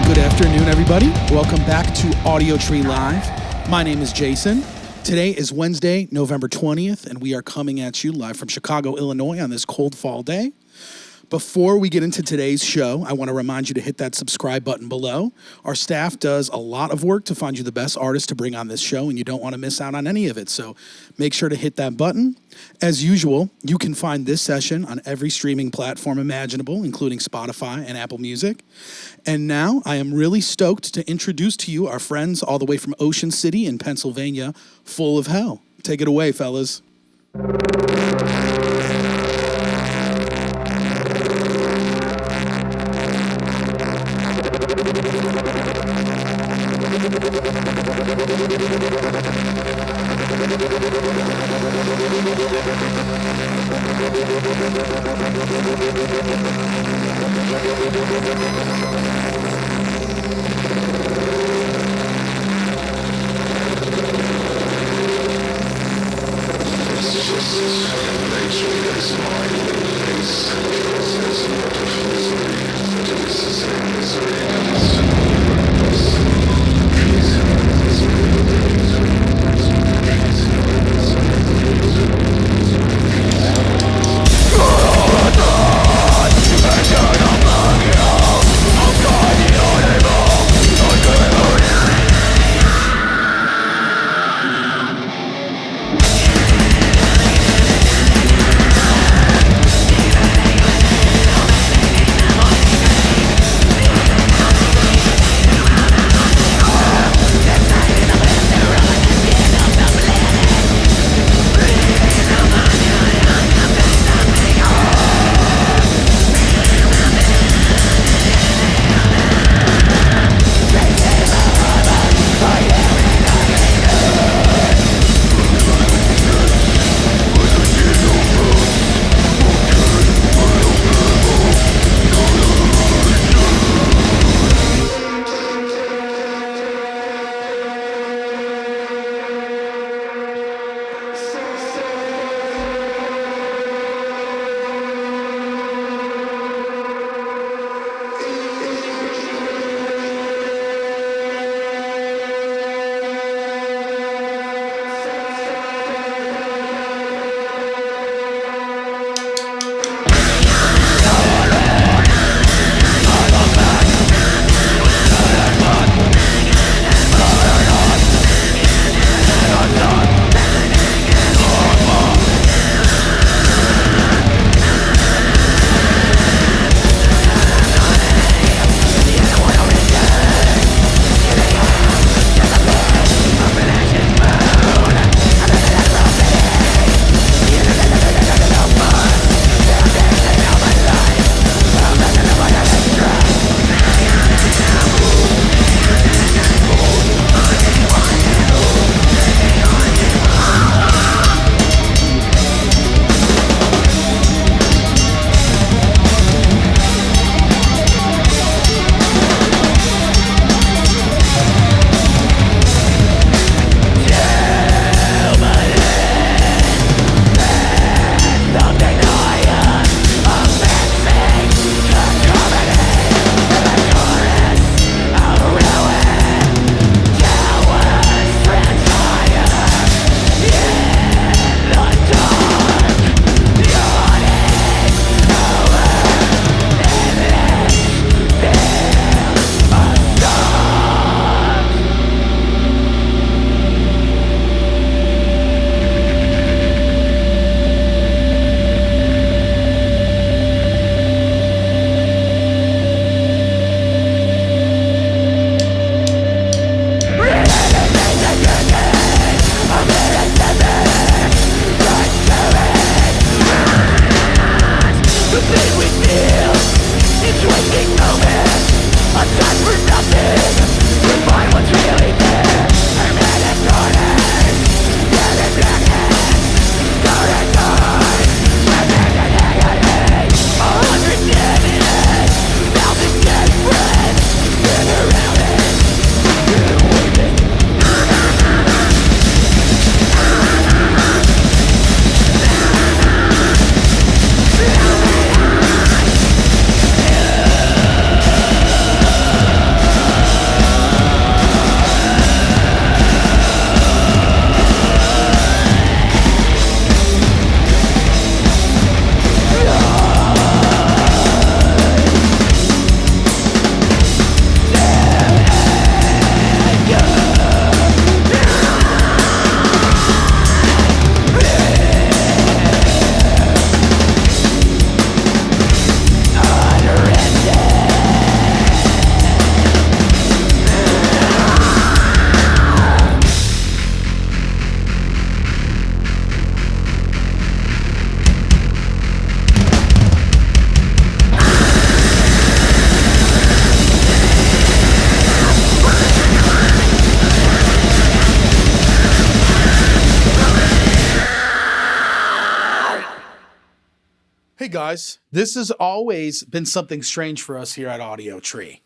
Good afternoon, everybody. Welcome back to Audiotree Live. My name is Jason. Today is Wednesday, November 20th, and we are coming at you live from Chicago, Illinois on this cold fall day. Before we get into today's show, I want to remind you to hit that subscribe button below. Our staff does a lot of work to find you the best artists to bring on this show, and you don't want to miss out on any of it, so make sure to hit that button. As usual, you can find this session on every streaming platform imaginable, including Spotify and Apple Music. And now, I am really stoked to introduce to you our friends all the way from Ocean City in Pennsylvania, Full of Hell. Take it away, fellas. guys, this has always been something strange for us here at Audiotree.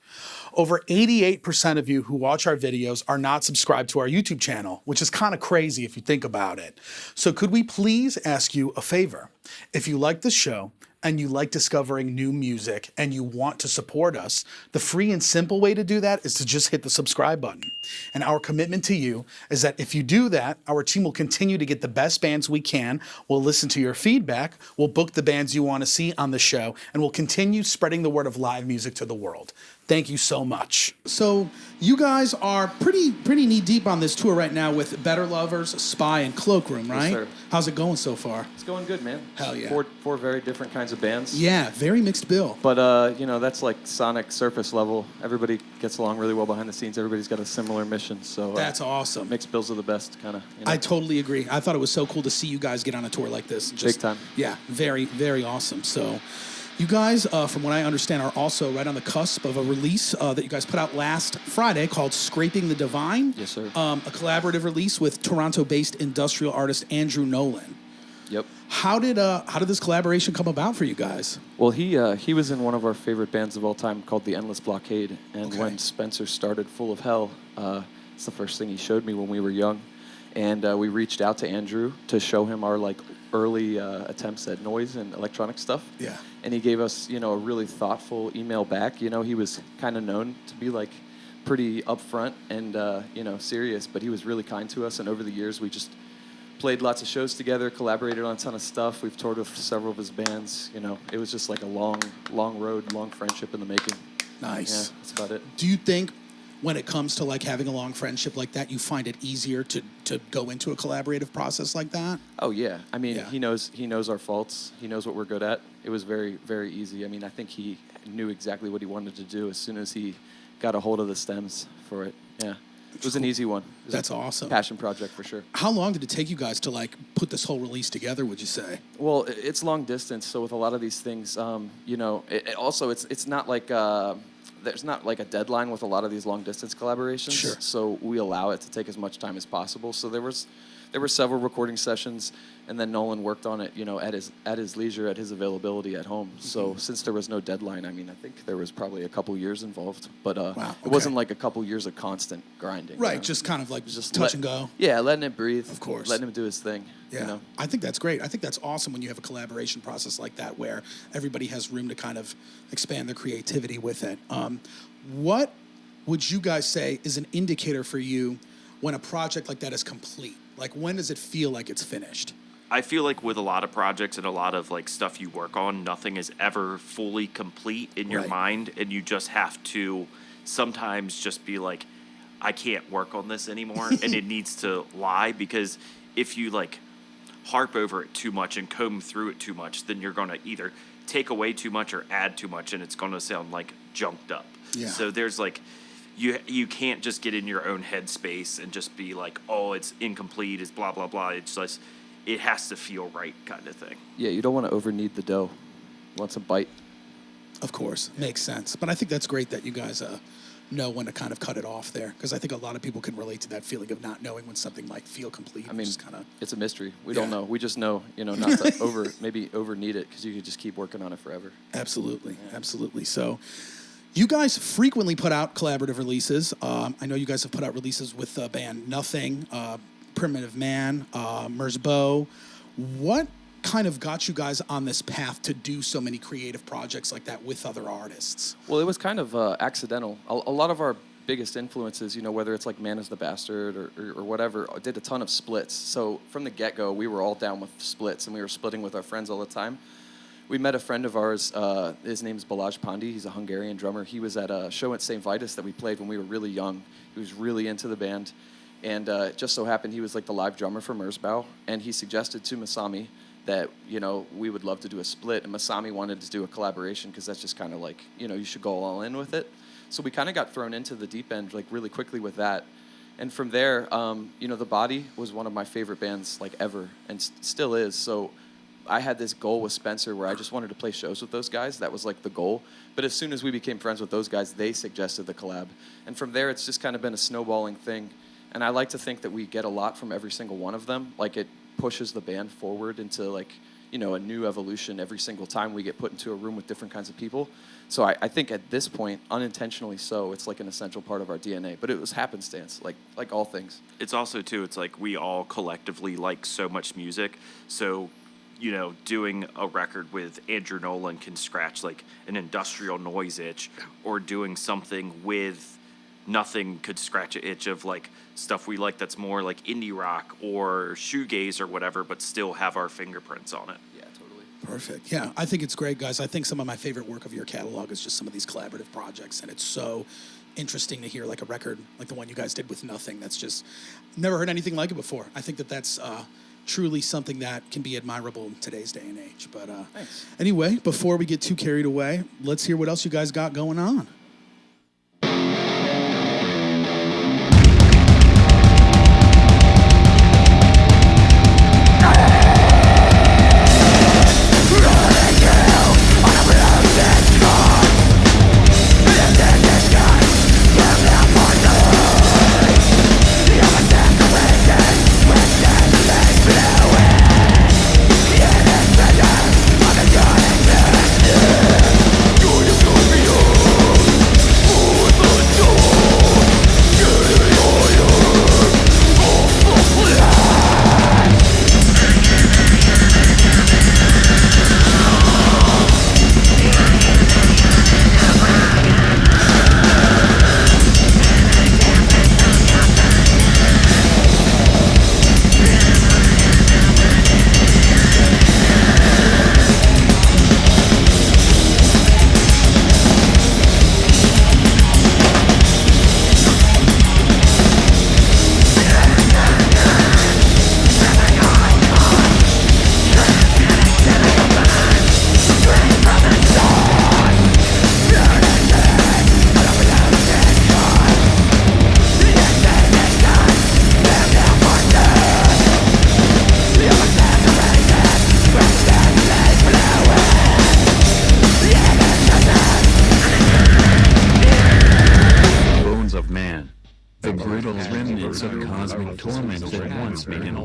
Over 88% of you who watch our videos are not subscribed to our YouTube channel, which is kind of crazy if you think about it. So could we please ask you a favor? If you like the show and you like discovering new music and you want to support us, the free and simple way to do that is to just hit the subscribe button. And our commitment to you is that if you do that, our team will continue to get the best bands we can. We'll listen to your feedback. We'll book the bands you want to see on the show, and we'll continue spreading the word of live music to the world. Thank you so much. So you guys are pretty knee deep on this tour right now with Better Lovers, Spy, and Cloakroom, right? Yes, sir. How's it going so far? It's going good, man. Hell yeah. Four very different kinds of bands. Yeah, very mixed bill. But, that's like sonic surface level. Everybody gets along really well behind the scenes. Everybody's got a similar mission. So that's awesome. Mixed bills are the best, kind of. I totally agree. I thought it was so cool to see you guys get on a tour like this. Big time. Yeah, very, very awesome. So you guys, from what I understand, are also right on the cusp of a release that you guys put out last Friday called Scraping the Divine. Yes, sir. A collaborative release with Toronto-based industrial artist Andrew Nolan. Yep. How did this collaboration come about for you guys? Well, he was in one of our favorite bands of all time called The Endless Blockade. And when Spencer started Full of Hell, it's the first thing he showed me when we were young. And we reached out to Andrew to show him our early attempts at noise and electronic stuff. Yeah. And he gave us, a really thoughtful email back. He was kind of known to be pretty upfront and serious, but he was really kind to us. And over the years, we just played lots of shows together, collaborated on a ton of stuff. We've toured with several of his bands. It was just like a long road, long friendship in the making. Nice. Yeah, that's about it. Do you think when it comes to having a long friendship like that, you find it easier to go into a collaborative process like that? Oh yeah. I mean, he knows our faults. He knows what we're good at. It was very, very easy. I mean, I think he knew exactly what he wanted to do as soon as he got a hold of the stems for it. Yeah. It was an easy one. That's awesome. Passion project for sure. How long did it take you guys to put this whole release together, would you say? Well, it's long distance, so with a lot of these things, it's not like there's not a deadline with a lot of these long distance collaborations. Sure. So we allow it to take as much time as possible. So there were several recording sessions, and then Nolan worked on it, at his leisure, at his availability at home. Mm-hmm. So since there was no deadline, I mean, I think there was probably a couple years involved, but it wasn't a couple years of constant grinding. Right, just kind of just touch and go. Yeah, letting it breathe. Of course. Letting him do his thing. Yeah, I think that's great. I think that's awesome when you have a collaboration process like that where everybody has room to kind of expand their creativity with it. What would you guys say is an indicator for you when a project like that is complete? When does it feel like it's finished? I feel like with a lot of projects and a lot of stuff you work on, nothing is ever fully complete in your mind, and you just have to sometimes just be like, I can't work on this anymore, and it needs to lie, because if you harp over it too much and comb through it too much, then you're going to either take away too much or add too much, and it's going to sound junked up. Yeah. So there's you can't just get in your own headspace and just be oh, it's incomplete, it's blah, blah, blah. It's just, it has to feel right kind of thing. Yeah, you don't want to over-knead the dough. You want some bite. Of course. Makes sense. But I think that's great that you guys know when to kind of cut it off there, because I think a lot of people can relate to that feeling of not knowing when something might feel complete. I mean, just kind of, it's a mystery. We don't know. We just know, not to maybe over-knead it, because you could just keep working on it forever. Absolutely. Yeah. Absolutely. So you guys frequently put out collaborative releases. I know you guys have put out releases with the band Nothing, Primitive Man, Merzbow. What kind of got you guys on this path to do so many creative projects like that with other artists? Well, it was kind of accidental. A lot of our biggest influences, whether it's Man is the Bastard or whatever, did a ton of splits. So from the get-go, we were all down with splits, and we were splitting with our friends all the time. We met a friend of ours, his name is Balázs Pandi, he's a Hungarian drummer. He was at a show at St. Vitus that we played when we were really young. He was really into the band, and it just so happened he was the live drummer for Merzbow, and he suggested to Masami that, we would love to do a split, and Masami wanted to do a collaboration, because that's just kind of you should go all in with it. So we kind of got thrown into the deep end really quickly with that. And from there, The Body was one of my favorite bands ever, and still is. So I had this goal with Spencer where I just wanted to play shows with those guys. That was the goal. But as soon as we became friends with those guys, they suggested the collab. And from there, it's just kind of been a snowballing thing. And I like to think that we get a lot from every single one of them. It pushes the band forward into a new evolution every single time we get put into a room with different kinds of people. So I think at this point, unintentionally so, it's like an essential part of our DNA. But it was happenstance, like all things. It's also, too, it's like we all collectively like so much music. So, doing a record with Andrew Nolan can scratch like an industrial noise itch, or doing something with Nothing could scratch an itch of like stuff we like that's more like indie rock or shoegaze or whatever, but still have our fingerprints on it. Yeah, totally. Perfect. Yeah, I think it's great, guys. I think some of my favorite work of your catalog is just some of these collaborative projects, and it's so interesting to hear like a record like the one you guys did with Nothing. That's just never heard anything like it before. I think that's truly something that can be admirable in today's day and age. But anyway, before we get too carried away, let's hear what else you guys got going on.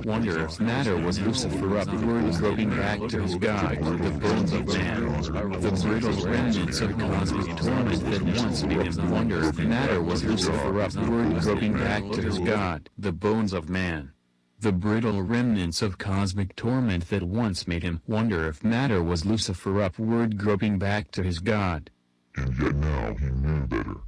Wonder if matter was Lucifer upward groping back to his God, the bones of man. The brittle remnants of cosmic torment that once made him wonder if matter was Lucifer upward groping back to his God, the bones of man. The brittle remnants of cosmic torment that once made him wonder if matter was Lucifer upward groping back to his God. And yet now he knew better.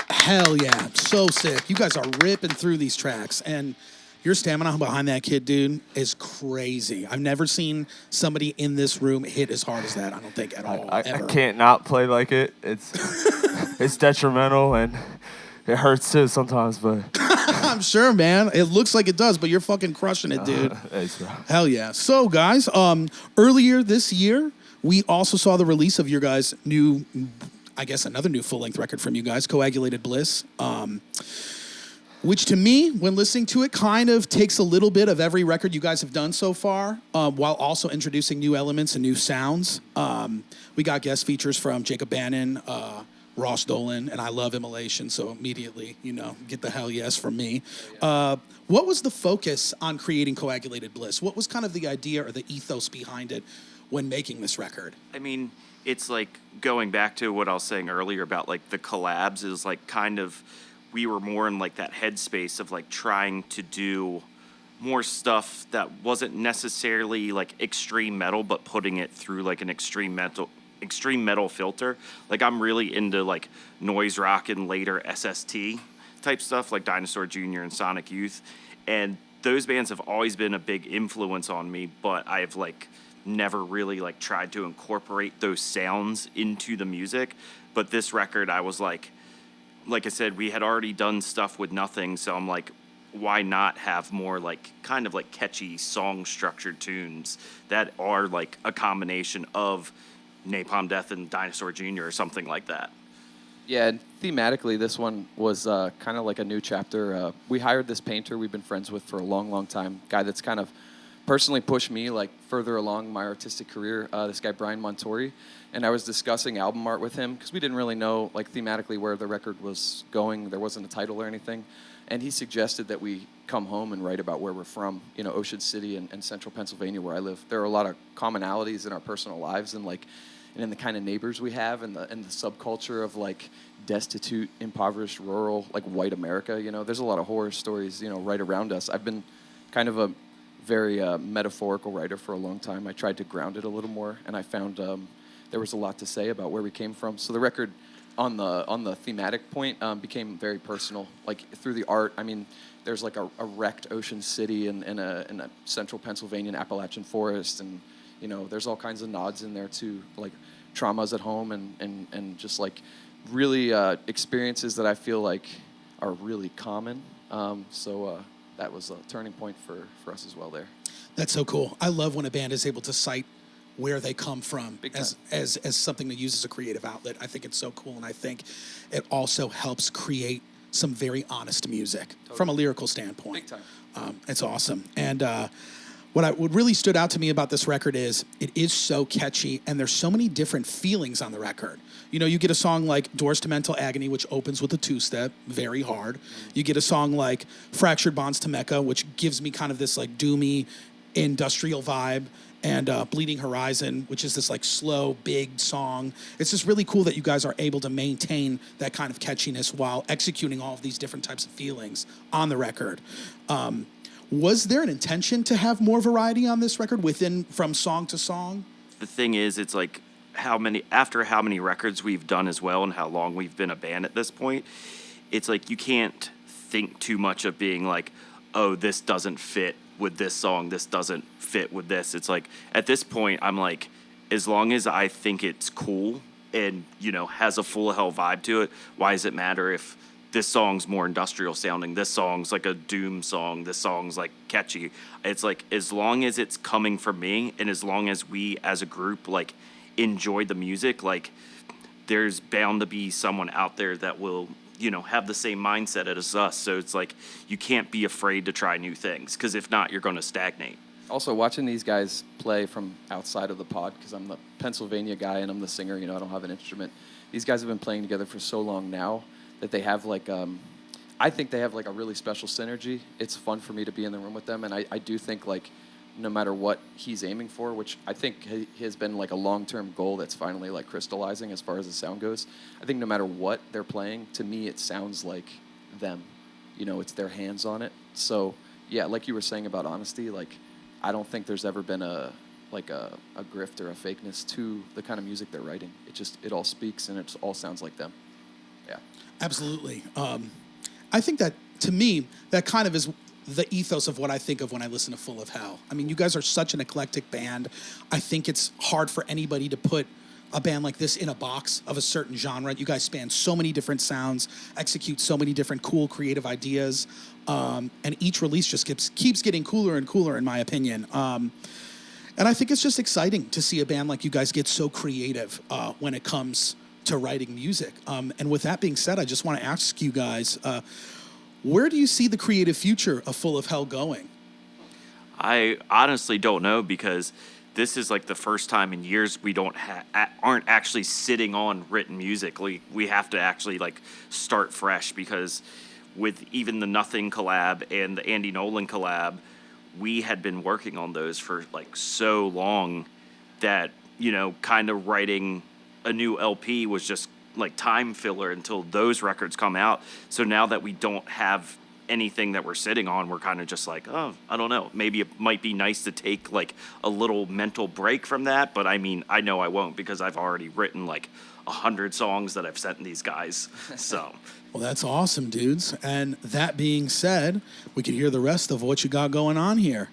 Hell yeah, so sick. You guys are ripping through these tracks, and your stamina behind that kid, dude, is crazy. I've never seen somebody in this room hit as hard as that, I don't think, at all, I ever. can't not play like it. It's detrimental, and it hurts too sometimes, but I'm sure, man. It looks like it does, but you're fucking crushing it, dude. Thanks, bro. Hell yeah. So, guys, earlier this year, we also saw the release of your guys' new, I guess another new full-length record from you guys, Coagulated Bliss, which to me, when listening to it, kind of takes a little bit of every record you guys have done so far, while also introducing new elements and new sounds. We got guest features from Jacob Bannon, Ross Dolan, and I love Immolation, so immediately, get the hell yes from me. What was the focus on creating Coagulated Bliss? What was kind of the idea or the ethos behind it when making this record? I mean, it's like going back to what I was saying earlier about like the collabs is like kind of, we were more in like that headspace of like trying to do more stuff that wasn't necessarily like extreme metal, but putting it through like an extreme metal filter. Like I'm really into like noise rock and later SST type stuff like Dinosaur Jr. and Sonic Youth. And those bands have always been a big influence on me, but I've like never really like tried to incorporate those sounds into the music. But this record, I was like I said, we had already done stuff with nothing. So I'm like, why not have more like kind of like catchy song structured tunes that are like a combination of Napalm Death and Dinosaur Jr. or something like that. Yeah, and thematically, this one was kind of like a new chapter. We hired this painter we've been friends with for a long, long time, guy that's kind of personally pushed me like further along my artistic career, this guy Brine Montori. And I was discussing album art with him because we didn't really know like thematically where the record was going. There wasn't a title or anything. And he suggested that we come home and write about where we're from, Ocean City and central Pennsylvania where I live. There are a lot of commonalities in our personal lives and in the kind of neighbors we have and the subculture of like destitute, impoverished, rural, like white America. There's a lot of horror stories, right around us. I've been kind of a very metaphorical writer for a long time. I tried to ground it a little more, and I found there was a lot to say about where we came from. So the record, on the thematic point, became very personal. Like through the art, I mean, there's like a wrecked Ocean City in a central Pennsylvania Appalachian forest, and there's all kinds of nods in there to like traumas at home and just like really experiences that I feel like are really common. So that was a turning point for us as well there. That's so cool. I love when a band is able to cite where they come from as something to use as a creative outlet. I think it's so cool, and I think it also helps create some very honest music from a lyrical standpoint. Big time. It's awesome. And what really stood out to me about this record is it is so catchy, and there's so many different feelings on the record. You get a song like Doors to Mental Agony, which opens with a two-step, very hard. You get a song like Fractured Bonds to Mecca, which gives me kind of this like doomy industrial vibe, and Bleeding Horizon, which is this like slow, big song. It's just really cool that you guys are able to maintain that kind of catchiness while executing all of these different types of feelings on the record. Was there an intention to have more variety on this record from song to song? The thing is, it's like how many records we've done as well and how long we've been a band at this point, it's like you can't think too much of being like, oh, this doesn't fit with this song, this doesn't fit with this. It's like, at this point, I'm like, as long as I think it's cool and, has a full hell vibe to it, why does it matter if this song's more industrial sounding, this song's like a doom song, this song's like catchy? It's like, as long as it's coming from me and as long as we as a group like enjoy the music, like there's bound to be someone out there that will have the same mindset as us. So it's like, you can't be afraid to try new things, because if not, you're going to stagnate. Also, watching these guys play from outside of the pod, because I'm the Pennsylvania guy and I'm the singer, I don't have an instrument. These guys have been playing together for so long now that they have like, I think they have like a really special synergy. It's fun for me to be in the room with them, and I do think like, no matter what he's aiming for, which I think has been like a long-term goal that's finally like crystallizing as far as the sound goes. I think no matter what they're playing, to me it sounds like them. It's their hands on it. So yeah, like you were saying about honesty, like I don't think there's ever been a grift or a fakeness to the kind of music they're writing. It all speaks and it all sounds like them. Yeah. Absolutely. I think that, to me, that kind of is the ethos of what I think of when I listen to Full of Hell. I mean, you guys are such an eclectic band. I think it's hard for anybody to put a band like this in a box of a certain genre. You guys span so many different sounds, execute so many different cool creative ideas, and each release just keeps getting cooler and cooler, in my opinion. And I think it's just exciting to see a band like you guys get so creative when it comes to writing music. And with that being said, I just want to ask you guys, where do you see the creative future of Full of Hell going? I honestly don't know, because this is like the first time in years we aren't actually sitting on written music. Like, we have to actually like start fresh, because with even the Nothing collab and the Andy Nolan collab, we had been working on those for like so long that, you know, kind of writing a new LP was just like time filler until those records come out. So now that we don't have anything that we're sitting on, we're kind of just like, oh, I don't know, maybe it might be nice to take like a little mental break from that. But I mean, I know I won't, because I've already written like 100 songs that I've sent these guys. So Well, that's awesome, dudes. And that being said, we can hear the rest of what you got going on here.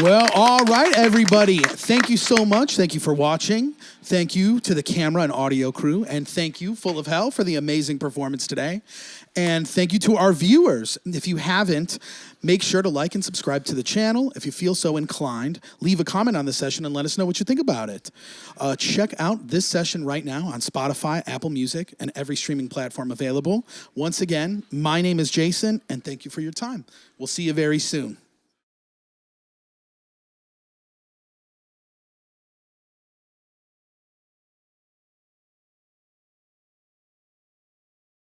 Well, all right, everybody. Thank you so much. Thank you for watching. Thank you to the camera and audio crew. And thank you, Full of Hell, for the amazing performance today. And thank you to our viewers. If you haven't, make sure to like and subscribe to the channel. If you feel so inclined, leave a comment on the session and let us know what you think about it. Check out this session right now on Spotify, Apple Music, and every streaming platform available. Once again, my name is Jason, and thank you for your time. We'll see you very soon.